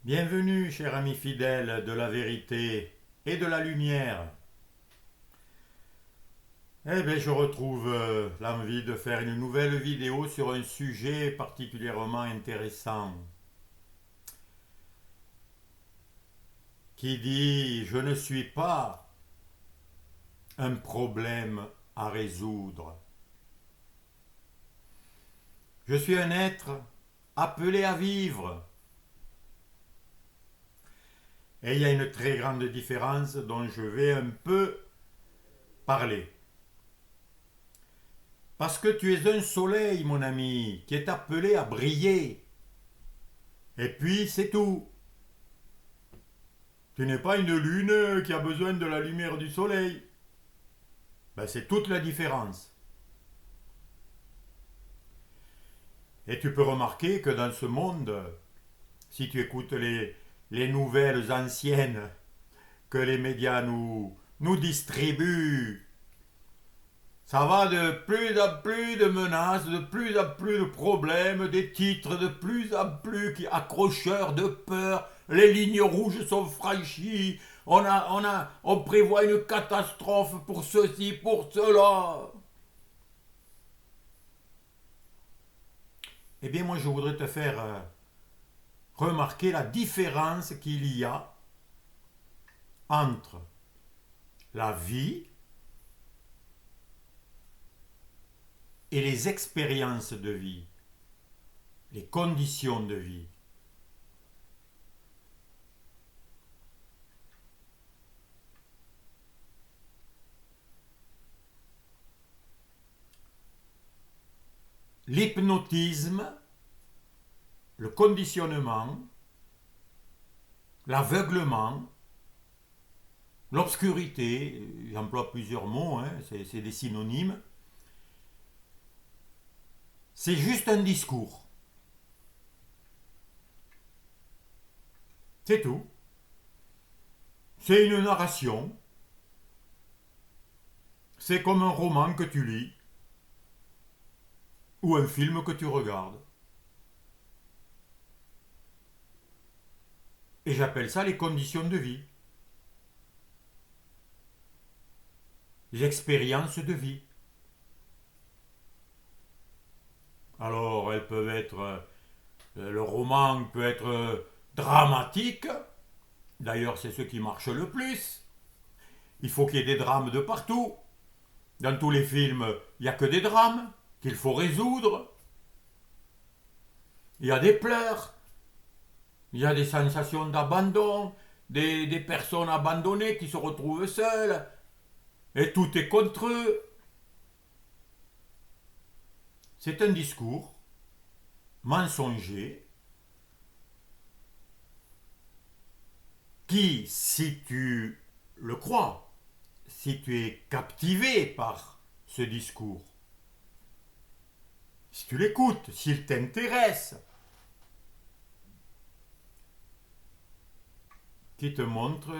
Bienvenue, cher ami fidèle de la vérité et de la lumière. Eh bien, je retrouve l'envie de faire une nouvelle vidéo sur un sujet particulièrement intéressant qui dit je ne suis pas un problème à résoudre. Je suis un être appelé à vivre. Et il y a une très grande différence dont je vais un peu parler. Parce que tu es un soleil, mon ami, qui est appelé à briller. Et puis, c'est tout. Tu n'es pas une lune qui a besoin de la lumière du soleil. Ben, c'est toute la différence. Et tu peux remarquer que dans ce monde, si tu écoutes les nouvelles anciennes que les médias nous distribuent, ça va de plus en plus de menaces, de plus en plus de problèmes, des titres de plus en plus accrocheurs de peur. Les lignes rouges sont franchies. On prévoit une catastrophe pour ceci, pour cela. Eh bien, moi, je voudrais te faire remarquer la différence qu'il y a entre la vie et les expériences de vie, les conditions de vie. L'hypnotisme, le conditionnement, l'aveuglement, l'obscurité, j'emploie plusieurs mots, hein, c'est des synonymes, c'est juste un discours. C'est tout. C'est une narration. C'est comme un roman que tu lis ou un film que tu regardes. Et j'appelle ça les conditions de vie, les expériences de vie. Alors, elles peuvent être, le roman peut être dramatique. D'ailleurs, c'est ce qui marche le plus. Il faut qu'il y ait des drames de partout. Dans tous les films, il n'y a que des drames qu'il faut résoudre. Il y a des pleurs, il y a des sensations d'abandon, des personnes abandonnées qui se retrouvent seules, et tout est contre eux. C'est un discours mensonger qui, si tu le crois, si tu es captivé par ce discours, si tu l'écoutes, s'il t'intéresse, qui te montre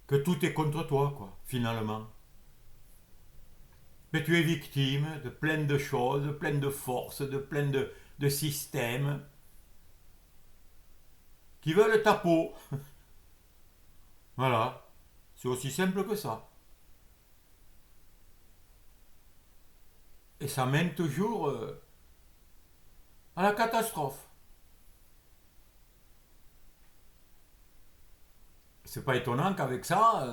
que tout est contre toi, quoi, finalement. Mais tu es victime de plein de choses, de plein de forces, de plein de systèmes qui veulent ta peau. Voilà, c'est aussi simple que ça. Et ça mène toujours à la catastrophe. C'est pas étonnant qu'avec ça,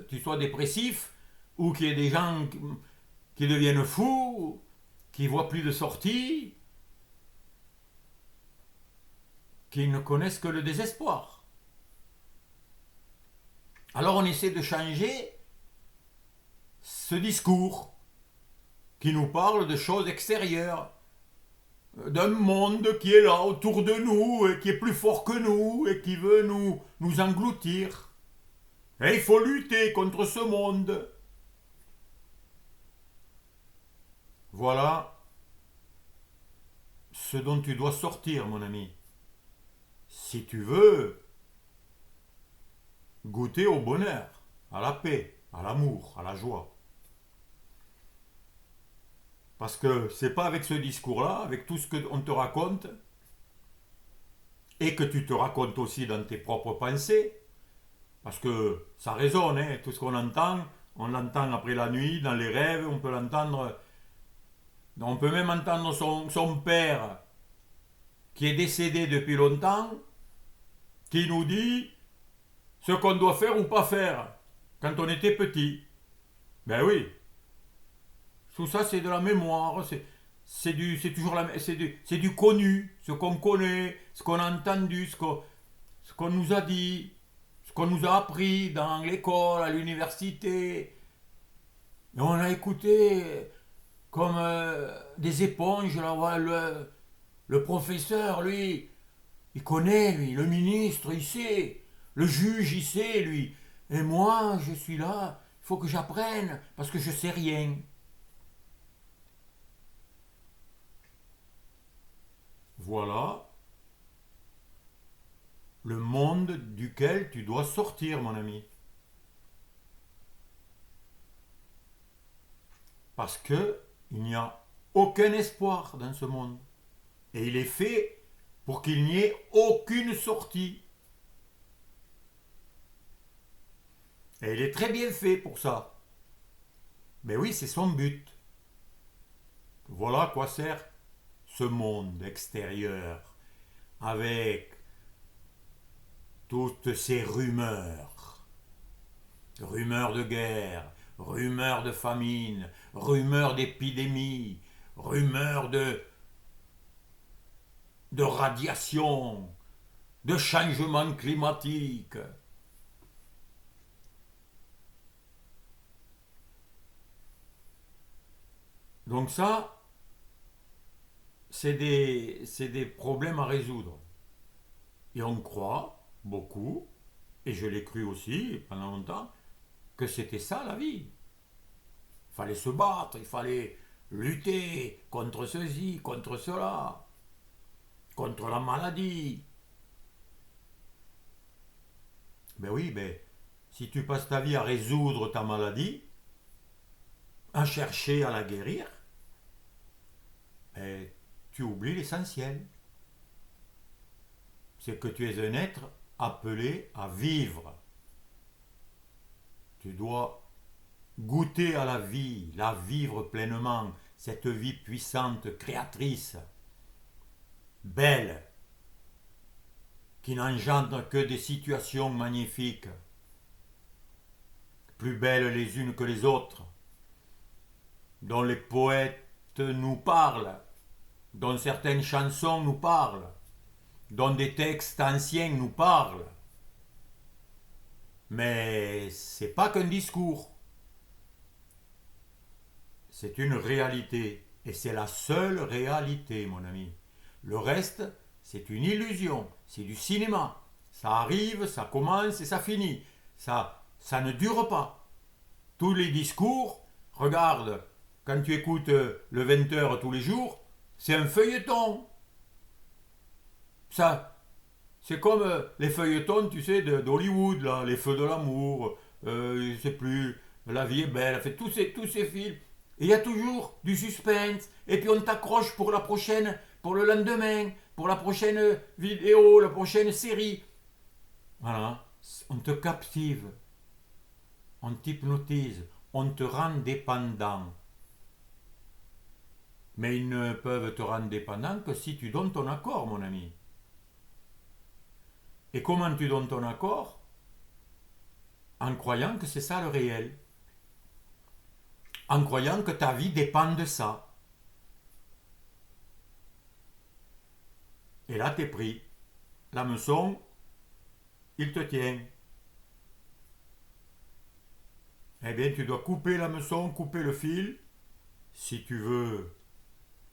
tu sois dépressif ou qu'il y ait des gens qui deviennent fous, qui voient plus de sortie, qui ne connaissent que le désespoir. Alors on essaie de changer ce discours qui nous parle de choses extérieures, d'un monde qui est là autour de nous et qui est plus fort que nous et qui veut nous engloutir. Et il faut lutter contre ce monde. Voilà ce dont tu dois sortir, mon ami. Si tu veux goûter au bonheur, à la paix, à l'amour, à la joie. Parce que c'est pas avec ce discours-là, avec tout ce qu'on te raconte, et que tu te racontes aussi dans tes propres pensées, parce que ça résonne, hein, tout ce qu'on entend, on l'entend après la nuit, dans les rêves, on peut l'entendre, on peut même entendre son père, qui est décédé depuis longtemps, qui nous dit ce qu'on doit faire ou pas faire quand on était petit. Ben oui, tout ça c'est de la mémoire, c'est toujours c'est du connu, ce qu'on connaît, ce qu'on a entendu, ce qu'on nous a dit, ce qu'on nous a appris dans l'école, à l'université. Et on a écouté comme des éponges. Là, le professeur, lui, il connaît, lui, le ministre, il sait, le juge, il sait, lui. Et moi, je suis là, il faut que j'apprenne, parce que je sais rien. Voilà le monde duquel tu dois sortir, mon ami. Parce que il n'y a aucun espoir dans ce monde. Et il est fait pour qu'il n'y ait aucune sortie. Et il est très bien fait pour ça. Mais oui, c'est son but. Voilà à quoi sert ce monde extérieur avec toutes ces rumeurs. Rumeurs de guerre, rumeurs de famine, rumeurs d'épidémie, rumeurs de radiation, de changement climatique. Donc ça, c'est des problèmes à résoudre. Et on croit, beaucoup, et je l'ai cru aussi pendant longtemps, que c'était ça la vie. Il fallait se battre, il fallait lutter contre ceci, contre cela, contre la maladie. Ben oui, ben, si tu passes ta vie à résoudre ta maladie, à chercher à la guérir, ben, tu oublies l'essentiel. C'est que tu es un être appelé à vivre. Tu dois goûter à la vivre pleinement, cette vie puissante, créatrice, belle, qui n'engendre que des situations magnifiques, plus belles les unes que les autres, dont les poètes nous parlent, dont certaines chansons nous parlent, dont des textes anciens nous parlent. Mais c'est pas qu'un discours, c'est une réalité. Et c'est la seule réalité, mon ami. Le reste, c'est une illusion, c'est du cinéma. Ça arrive, ça commence et ça finit. Ça ne dure pas. Tous les discours, regarde, quand tu écoutes le 20h tous les jours, c'est un feuilleton. Ça, c'est comme les feuilletons, tu sais, d'Hollywood, là, les feux de l'amour, je sais plus, la vie est belle, fait tous ces films. Et il y a toujours du suspense. Et puis on t'accroche pour la prochaine, pour le lendemain, pour la prochaine vidéo, la prochaine série. Voilà, on te captive, on t'hypnotise, on te rend dépendant. Mais ils ne peuvent te rendre dépendant que si tu donnes ton accord, mon ami. Et comment tu donnes ton accord? En croyant que c'est ça le réel. En croyant que ta vie dépend de ça. Et là, t'es pris. L'hameçon, il te tient. Eh bien, tu dois couper l'hameçon, couper le fil, si tu veux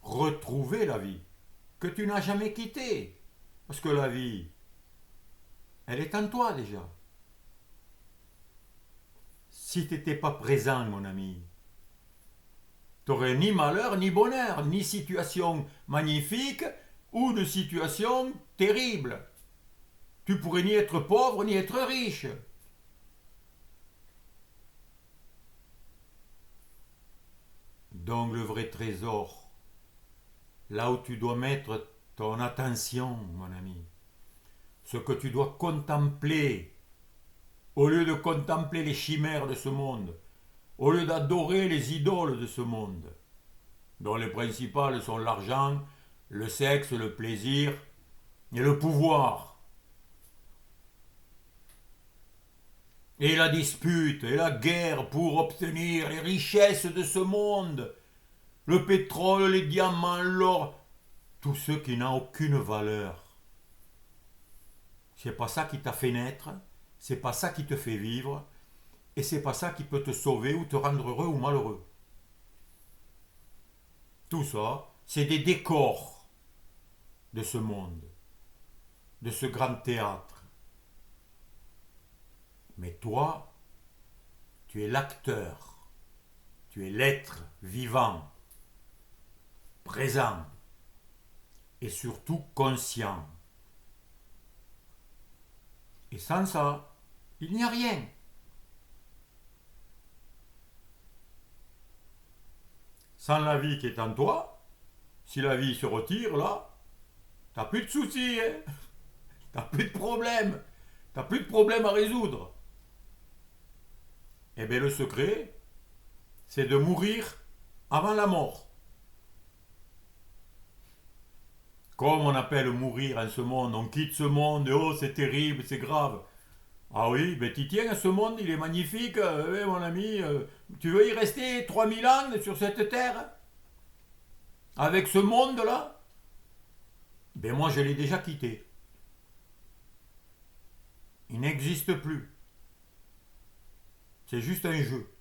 retrouver la vie, que tu n'as jamais quittée. Parce que la vie, elle est en toi déjà. Si tu n'étais pas présent, mon ami, tu n'aurais ni malheur, ni bonheur, ni situation magnifique ou de situation terrible. Tu pourrais ni être pauvre, ni être riche. Donc le vrai trésor, là où tu dois mettre ton attention, mon ami, ce que tu dois contempler, au lieu de contempler les chimères de ce monde, au lieu d'adorer les idoles de ce monde, dont les principales sont l'argent, le sexe, le plaisir et le pouvoir, et la dispute et la guerre pour obtenir les richesses de ce monde, le pétrole, les diamants, l'or, tout ce qui n'a aucune valeur. C'est pas ça qui t'a fait naître, c'est pas ça qui te fait vivre, et c'est pas ça qui peut te sauver ou te rendre heureux ou malheureux. Tout ça, c'est des décors de ce monde, de ce grand théâtre. Mais toi, tu es l'acteur, tu es l'être vivant, présent et surtout conscient. Et sans ça, il n'y a rien. Sans la vie qui est en toi, si la vie se retire là, t'as plus de soucis, hein. T'as plus de problèmes. T'as plus de problèmes à résoudre. Eh bien le secret, c'est de mourir avant la mort. Comme on appelle mourir en ce monde, on quitte ce monde, et oh c'est terrible, c'est grave. Ah oui, ben tu tiens à ce monde, il est magnifique, mon ami. Tu veux y rester 3000 ans sur cette terre? Avec ce monde-là? Ben moi je l'ai déjà quitté. Il n'existe plus. C'est juste un jeu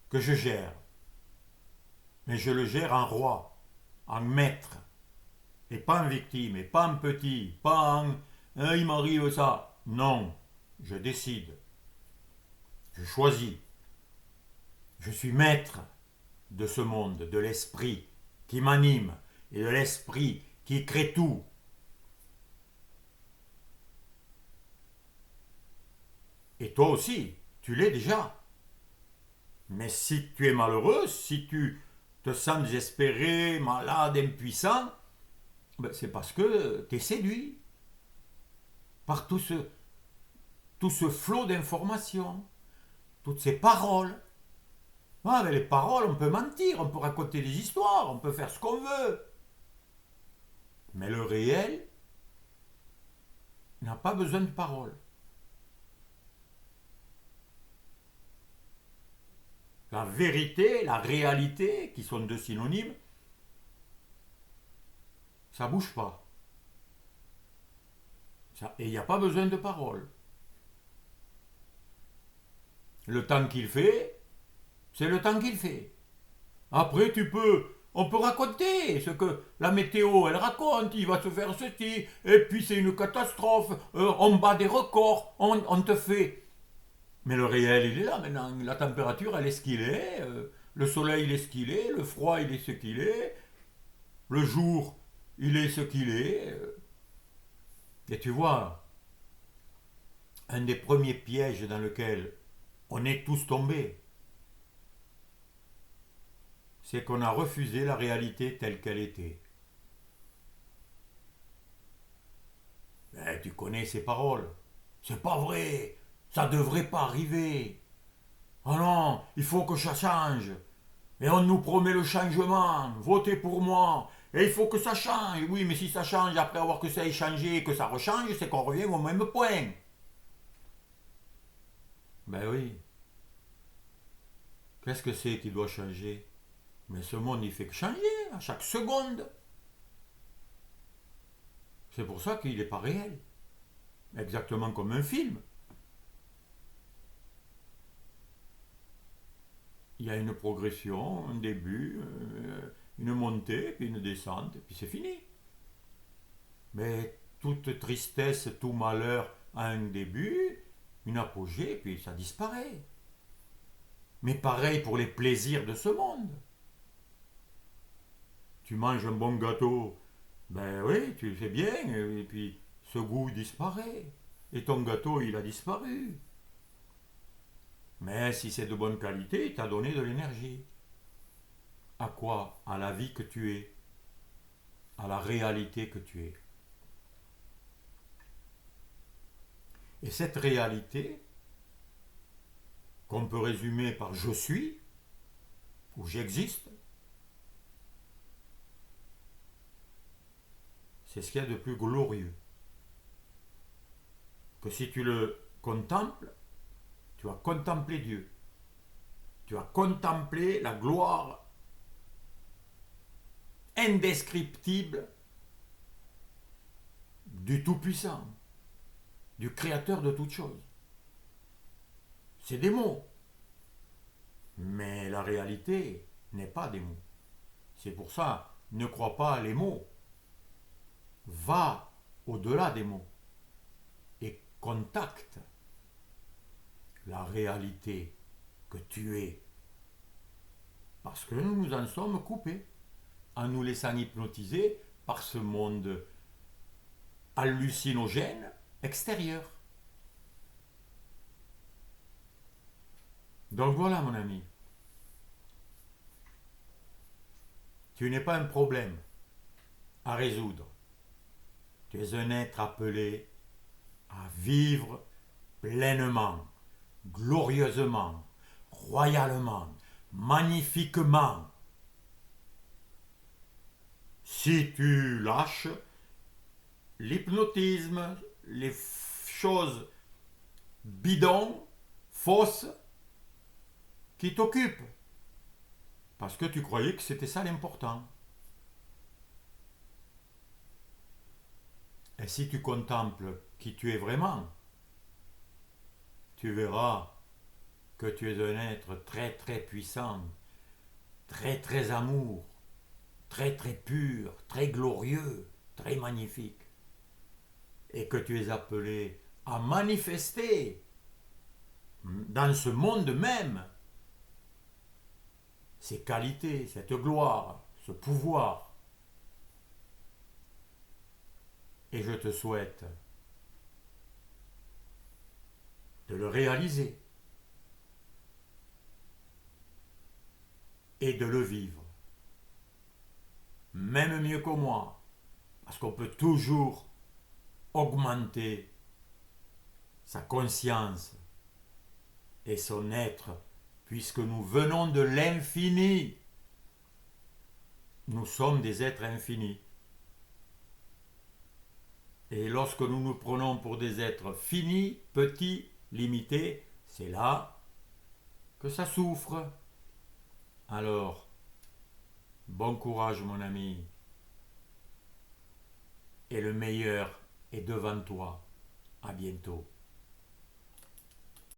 que je gère. Mais je le gère en roi, en maître. Et pas en victime, et pas en petit, pas en il m'arrive ça. Non, je décide. Je choisis. Je suis maître de ce monde, de l'esprit qui m'anime et de l'esprit qui crée tout. Et toi aussi, tu l'es déjà. Mais si tu es malheureux, si tu te sens désespéré, malade, impuissant, ben c'est parce que tu es séduit par tout ce flot d'informations, toutes ces paroles. Ah, mais les paroles, on peut mentir, on peut raconter des histoires, on peut faire ce qu'on veut. Mais le réel n'a pas besoin de paroles. La vérité, la réalité, qui sont deux synonymes, ça bouge pas. Et il n'y a pas besoin de paroles. Le temps qu'il fait, c'est le temps qu'il fait. Après, on peut raconter ce que la météo, elle raconte, il va se faire ceci, et puis c'est une catastrophe, on bat des records, on te fait. Mais le réel, il est là maintenant. La température, elle est ce qu'il est, le soleil, il est ce qu'il est, le froid, il est ce qu'il est, le jour, il est ce qu'il est. Et tu vois, un des premiers pièges dans lequel on est tous tombés, c'est qu'on a refusé la réalité telle qu'elle était. Ben, tu connais ces paroles. C'est pas vrai. Ça devrait pas arriver. Oh non, il faut que ça change. Et on nous promet le changement. Votez pour moi. Et il faut que ça change. Oui, mais si ça change après avoir que ça ait changé et que ça rechange, c'est qu'on revient au même point. Ben oui. Qu'est-ce que c'est qui doit changer? Mais ce monde, il fait que changer à chaque seconde. C'est pour ça qu'il n'est pas réel. Exactement comme un film. Il y a une progression, un début, une montée, puis une descente, puis c'est fini. Mais toute tristesse, tout malheur a un début, une apogée, puis ça disparaît. Mais pareil pour les plaisirs de ce monde. Tu manges un bon gâteau, ben oui, tu le fais bien, et puis ce goût disparaît. Et ton gâteau, il a disparu. Mais si c'est de bonne qualité, il t'a donné de l'énergie. À quoi? À la vie que tu es, à la réalité que tu es. Et cette réalité, qu'on peut résumer par je suis, ou j'existe, c'est ce qu'il y a de plus glorieux. Que si tu le contemples, tu vas contempler Dieu. Tu vas contempler la gloire indescriptible du Tout-Puissant, du Créateur de toutes choses. C'est des mots. Mais la réalité n'est pas des mots. C'est pour ça, ne crois pas à les mots. Va au-delà des mots et contacte la réalité que tu es. Parce que nous nous en sommes coupés en nous laissant hypnotiser par ce monde hallucinogène extérieur. Donc voilà mon ami, tu n'es pas un problème à résoudre. Tu es un être appelé à vivre pleinement, glorieusement, royalement, magnifiquement. Si tu lâches l'hypnotisme, les choses bidons, fausses, qui t'occupent, parce que tu croyais que c'était ça l'important. Et si tu contemples qui tu es vraiment, tu verras que tu es un être très très puissant, très très amour, très très pur, très glorieux, très magnifique. Et que tu es appelé à manifester dans ce monde même ces qualités, cette gloire, ce pouvoir. Et je te souhaite de le réaliser et de le vivre. Même mieux que moi, parce qu'on peut toujours augmenter sa conscience et son être, puisque nous venons de l'infini. Nous sommes des êtres infinis. Et lorsque nous nous prenons pour des êtres finis, petits, limités, c'est là que ça souffre. Alors, bon courage mon ami. Et le meilleur est devant toi. À bientôt.